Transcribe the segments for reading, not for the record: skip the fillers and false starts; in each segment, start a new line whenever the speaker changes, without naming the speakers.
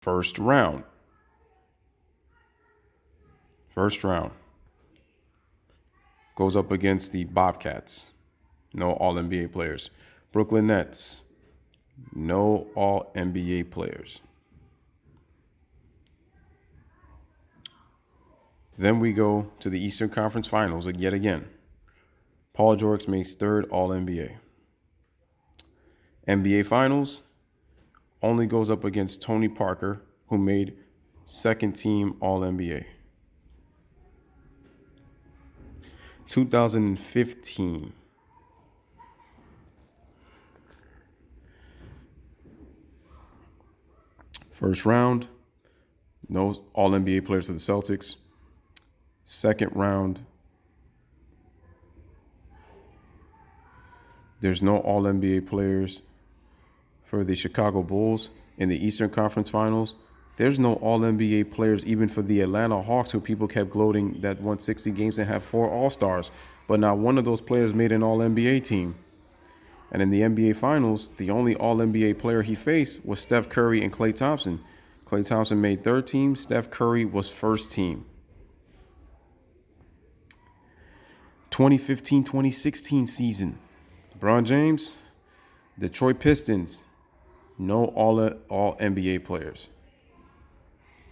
First round. Goes up against the Bobcats. No All-NBA players. Brooklyn Nets. No All-NBA players. Then we go to the Eastern Conference Finals yet again. Paul George makes third All-NBA. NBA Finals only goes up against Tony Parker, who made second team All-NBA. 2015. First round, no All-NBA players for the Celtics. Second round, there's no All-NBA players for the Chicago Bulls. In the Eastern Conference Finals, there's no All-NBA players even for the Atlanta Hawks, who people kept gloating that won 60 games and had 4 All-Stars. But not one of those players made an All-NBA team. And in the NBA Finals, the only All-NBA player he faced was Steph Curry and Klay Thompson. Klay Thompson made third team. Steph Curry was first team. 2015-2016 season. LeBron James, Detroit Pistons, no All-NBA players.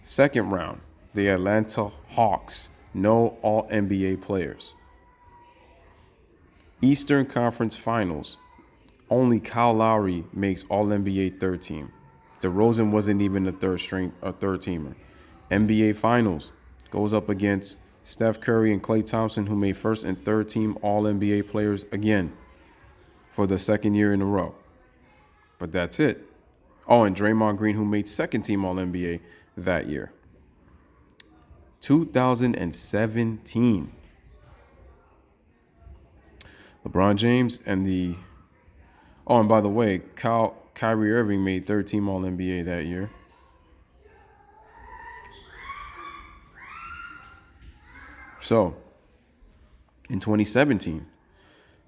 Second round, the Atlanta Hawks, no All-NBA players. Eastern Conference Finals, only Kyle Lowry makes All-NBA third team. DeRozan wasn't even a third teamer. NBA Finals goes up against Steph Curry and Klay Thompson, who made first and third team All-NBA players again for the second year in a row. But that's it. Oh, and Draymond Green, who made second team All-NBA that year. 2017. LeBron James and the... Oh, and by the way, Kyrie Irving made third team All-NBA that year. So, in 2017,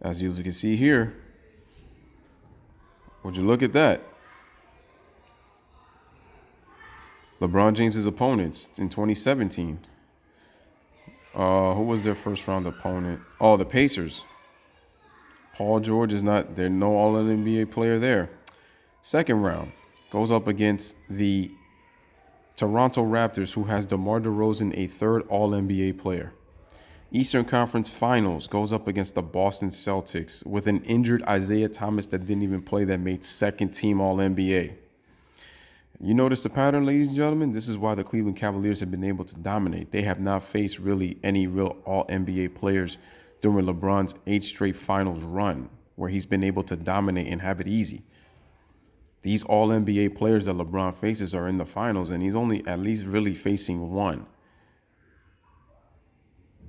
as you can see here, would you look at that? LeBron James's opponents in 2017. Who was their first round opponent? Oh, the Pacers. Paul George is not, there's no All-NBA player there. Second round goes up against the Toronto Raptors, who has DeMar DeRozan, a third All-NBA player. Eastern Conference Finals goes up against the Boston Celtics with an injured Isaiah Thomas that didn't even play, that made second team All-NBA. You notice the pattern, ladies and gentlemen? This is why the Cleveland Cavaliers have been able to dominate. They have not faced really any real All-NBA players during LeBron's 8 straight finals run, where he's been able to dominate and have it easy. These All-NBA players that LeBron faces are in the finals, and he's only at least really facing one.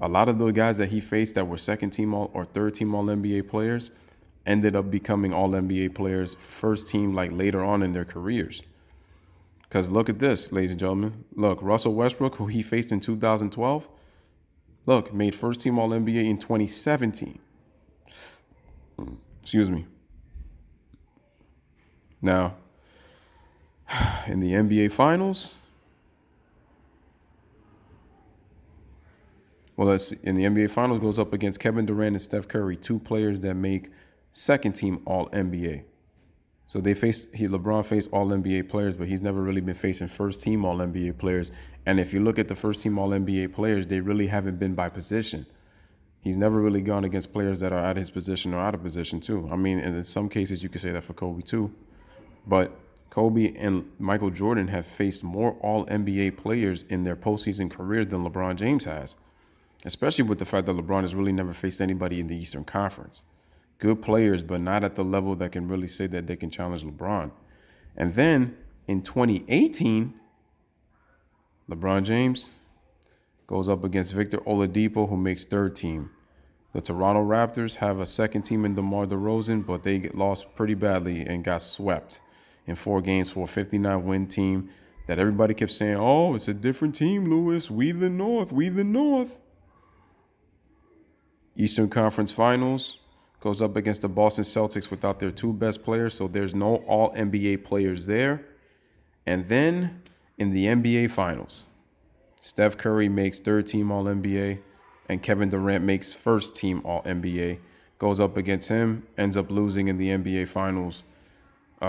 A lot of the guys that he faced that were second team or third team All-NBA players ended up becoming All-NBA players, first team, like later on in their careers. Because look at this, ladies and gentlemen. Look, Russell Westbrook, who he faced in 2012, look, made first team All-NBA in 2017. Excuse me. Now, in the NBA Finals, in the NBA Finals goes up against Kevin Durant and Steph Curry, 2 players that make second team All-NBA. So LeBron faced All-NBA players, but he's never really been facing first team All-NBA players. And if you look at the first team All-NBA players, they really haven't been by position. He's never really gone against players that are at his position or out of position too. I mean, and in some cases you could say that for Kobe too. But Kobe and Michael Jordan have faced more All-NBA players in their postseason careers than LeBron James has, especially with the fact that LeBron has really never faced anybody in the Eastern Conference. Good players, but not at the level that can really say that they can challenge LeBron. And then in 2018, LeBron James goes up against Victor Oladipo, who makes third team. The Toronto Raptors have a second team in DeMar DeRozan, but they lost pretty badly and got swept in 4 games for a 59-win team that everybody kept saying, oh, it's a different team, Lewis. We the North. Eastern Conference Finals goes up against the Boston Celtics without their 2 best players, so there's no All-NBA players there. And then in the NBA Finals. Steph Curry makes third team All NBA, and Kevin Durant makes first team All NBA. Goes up against him, ends up losing in the NBA Finals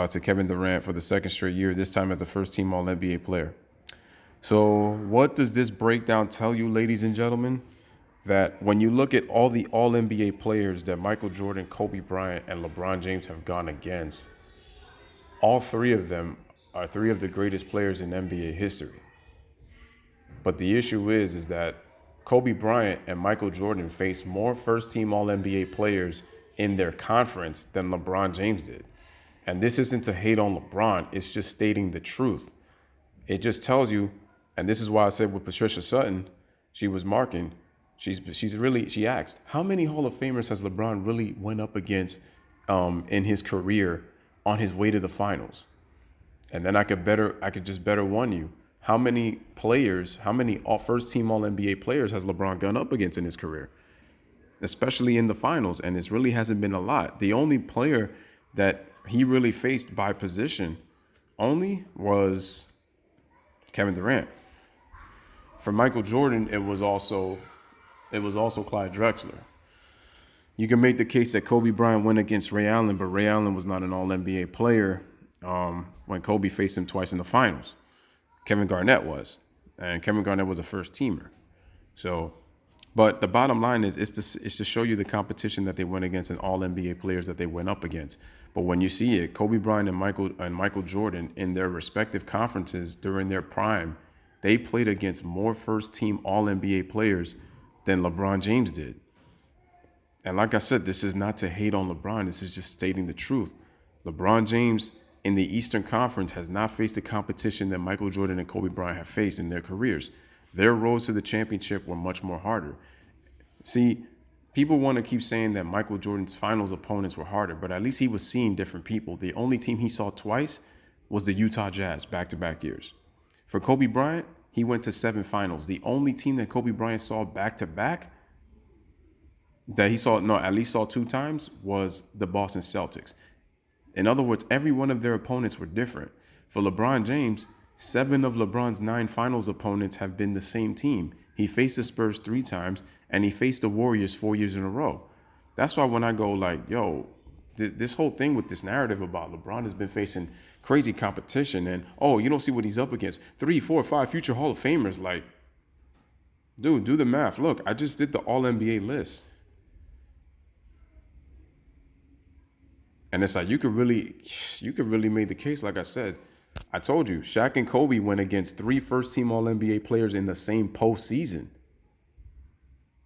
to Kevin Durant for the second straight year, this time as the first team All NBA player. So what does this breakdown tell you, ladies and gentlemen? That when you look at all the All NBA players that Michael Jordan, Kobe Bryant, and LeBron James have gone against, all three of them are three of the greatest players in NBA history. But the issue is that Kobe Bryant and Michael Jordan faced more first-team All-NBA players in their conference than LeBron James did. And this isn't to hate on LeBron. It's just stating the truth. It just tells you, and this is why I said with Patricia Sutton, she was marking. She asked, how many Hall of Famers has LeBron really went up against in his career on his way to the finals? And then I could just better warn you. How many first team All NBA players has LeBron gone up against in his career, especially in the finals? And it really hasn't been a lot. The only player that he really faced by position only was Kevin Durant. For Michael Jordan, it was also Clyde Drexler. You can make the case that Kobe Bryant went against Ray Allen, but Ray Allen was not an All NBA player when Kobe faced him twice in the finals. Kevin Garnett was, and Kevin Garnett was a first teamer. So, but the bottom line is to show you the competition that they went against and all NBA players that they went up against. But when you see it, Kobe Bryant and Michael Jordan in their respective conferences during their prime, they played against more first team All NBA players than LeBron James did. And like I said, this is not to hate on LeBron. This is just stating the truth. LeBron James in the Eastern Conference has not faced the competition that Michael Jordan and Kobe Bryant have faced in their careers. Their roads to the championship were much more harder. See, people want to keep saying that Michael Jordan's finals opponents were harder, but at least he was seeing different people. The only team he saw twice was the Utah Jazz back-to-back years. For Kobe Bryant, he went to 7 finals. The only team that Kobe Bryant saw back-to-back that he at least saw 2 times was the Boston Celtics. In other words, every one of their opponents were different. For LeBron James, 7 of LeBron's 9 finals opponents have been the same team. He faced the Spurs 3 times, and he faced the Warriors 4 years in a row. That's why when I go like, yo, this whole thing with this narrative about LeBron has been facing crazy competition, and, oh, you don't see what he's up against. 3, 4, 5 future Hall of Famers. Like, dude, do the math. Look, I just did the All-NBA list. And it's like you could really make the case. Like I said, I told you, Shaq and Kobe went against 3 first-team All-NBA players in the same postseason.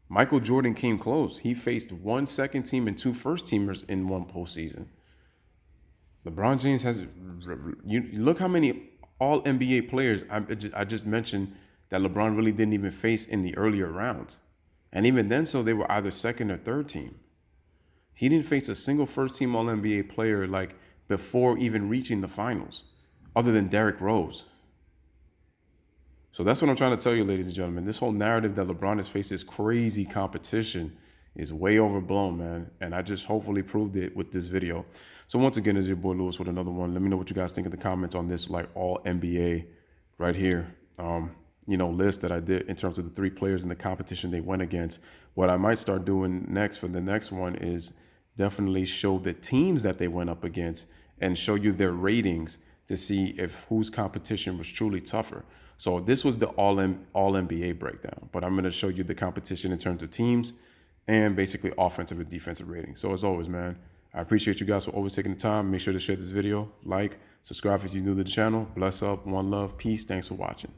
Michael Jordan came close. He faced 1 second-team and 2 first-teamers in 1 postseason. LeBron James has. You look how many All-NBA players I just mentioned that LeBron really didn't even face in the earlier rounds, and even then, so they were either second or third team. He didn't face a single first-team All-NBA player like before even reaching the finals, other than Derrick Rose. So that's what I'm trying to tell you, ladies and gentlemen. This whole narrative that LeBron has faced this crazy competition is way overblown, man. And I just hopefully proved it with this video. So once again, it's your boy Lewis with another one. Let me know what you guys think in the comments on this like all NBA right here. List that I did in terms of the 3 players in the competition they went against. What I might start doing next for the next one is definitely show the teams that they went up against and show you their ratings to see if whose competition was truly tougher. So this was the all NBA breakdown, but I'm going to show you the competition in terms of teams and basically offensive and defensive ratings. So as always, man, I appreciate you guys for always taking the time. Make sure to share this video, like, subscribe if you're new to the channel. Bless up, one love, peace. Thanks for watching.